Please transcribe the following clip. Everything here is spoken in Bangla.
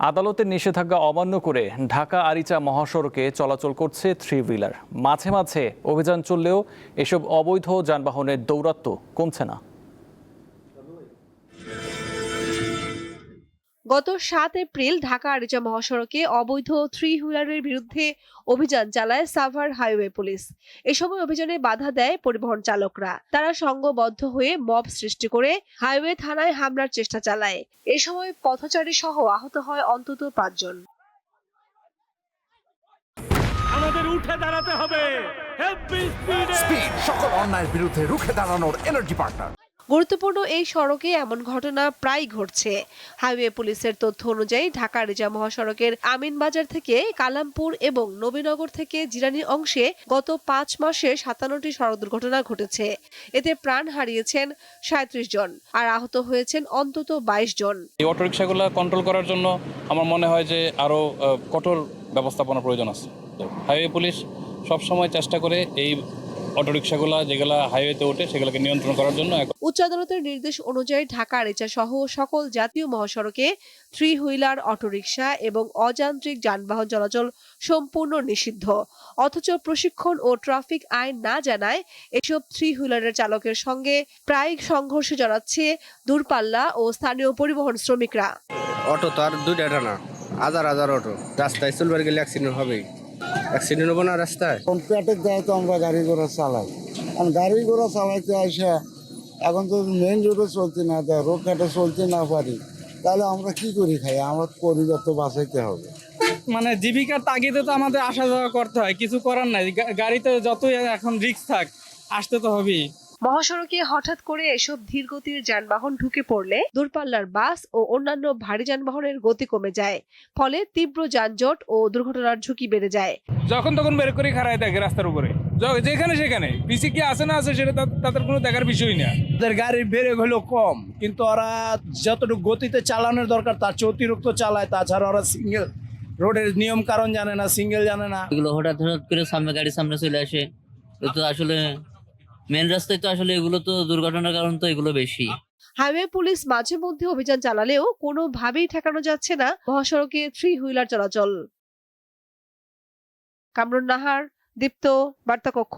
আদালতের নিষেধাজ্ঞা অমান্য করে ঢাকা আরিচা মহাসড়কে চলাচল করছে থ্রি হুইলার। মাঝে মাঝে অভিযান চললেও এসব অবৈধ যানবাহনের দৌরাত্ম্য কমছে না। গত ৭ এপ্রিল ঢাকা আরিচা মহাসড়কে অবৈধ থ্রি হুইলারের বিরুদ্ধে অভিযান চালায় সাভার হাইওয়ে পুলিশ। এ সময় অভিযানে বাধা দেয় পরিবহন চালকরা। তারা সংঘবদ্ধ হয়ে মব সৃষ্টি করে হাইওয়ে থানায় হামলার চেষ্টা চালায়। এ সময় পথচারী সহ আহত হয় অন্তত ৫ জন। আমাদের উঠে দাঁড়াতে হবে। স্পিড সকল অন্যায়ের বিরুদ্ধে রুখে দাঁড়ানোর এনার্জি পার্টনার। গুরুত্বপূর্ণ এই সড়কে এমন ঘটনা প্রায় ঘটছে। হাইওয়ে পুলিশের তথ্য অনুযায়ী ঢাকা আরিচা মহাসড়কের আমিনবাজার থেকে কালামপুর এবং নবীনগর থেকে জিরানী অংশে গত ৫ মাসে ৫৭টি সড়ক দুর্ঘটনা ঘটেছে। এতে প্রাণ হারিয়েছেন ৩৭ জন আর আহত হয়েছেন অন্তত ২২ জন। এই অটোরিকশাগুলো কন্ট্রোল করার জন্য আমার মনে হয় যে আরো কঠোর ব্যবস্থাপনার প্রয়োজন আছে। হাইওয়ে পুলিশ সবসময় চেষ্টা করে এই অটোরিকশাগুলো যেগুলো হাইওয়েতে ওঠে সেগুলোকে নিয়ন্ত্রণ করার জন্য। উচ্চ আদালতের নির্দেশ অনুযায়ী ঢাকা আরিচা সহ সকল জাতীয় মহাসড়কে থ্রি হুইলার, অটোরিকশা এবং অযান্ত্রিক যানবাহন চলাচল সম্পূর্ণ নিষিদ্ধ। অথচ প্রশিক্ষণ ও ট্রাফিক আইন না জানায় এসব থ্রি হুইলারের চালকের সঙ্গে প্রায় সংঘর্ষে জড়াচ্ছে দূরপাল্লা ও স্থানীয় পরিবহন শ্রমিকরা। অটো তো আর দুইটা না, হাজার হাজার অটো রাস্তায় চলবার গেলে অ্যাক্সিডেন্ট হবেই। অ্যাক্সিডেন্ট হবো না রাস্তায়? কম্পিউটার দেয় তো আমরা গাড়ি ঘোড়া চালাই, কারণ গাড়ি ঘোড়া চালাইতে আসে এখন তো মেন রোডে চলতে না দেয়, রোড ঘাটে চলতে না পারি, তাহলে আমরা কি করি খাই? আমার পরিবার তো বাঁচাইতে হবে। মানে জীবিকার তাগিদে তো আমাদের আসা যাওয়া করতে হয়, কিছু করার নাই। গাড়িতে যতই এখন রিস্ক থাক, আসতে তো হবেই। মহাসড়কে হঠাৎ করে এসব ধীরগতির যানবাহন ঢুকে পড়লে দূরপাল্লার বাস ও অন্যান্য ভারী যানবাহনের গতি কমে যায়। ফলে তীব্র যানজট ও দুর্ঘটনার ঝুঁকি বেড়ে যায়। যখন তখন বের করে খাড়ায় থাকে রাস্তার উপরে, যেখানে সেখানে পিছে কি আছে না আছে সেটা তাদের কোনো দেখার বিষয় না। ওদের গাড়ির ব্রেক হলো কম, কিন্তু ওরা যতটুকু গতিতে চালানোর দরকার তার চেয়ে অতিরিক্ত চালায়। তাছাড়া ওরা সিঙ্গেল রোডের নিয়ম কারণ জানে না, সিঙ্গেল জানে না। এগুলো হঠাৎ করে সামনে গাড়ির সামনে চলে আসে, তো আসলে মেন রাস্তায় তো আসলে এগুলো তো দুর্ঘটনার কারণ তো এগুলো বেশি। হাইওয়ে পুলিশ মাঝে মধ্যে অভিযান চালালেও কোনোভাবেই ঠেকানো যাচ্ছে না মহাসড়কে থ্রি হুইলার চলাচল। কামরুন নাহার, দীপ্ত, বার্তা কক্ষ।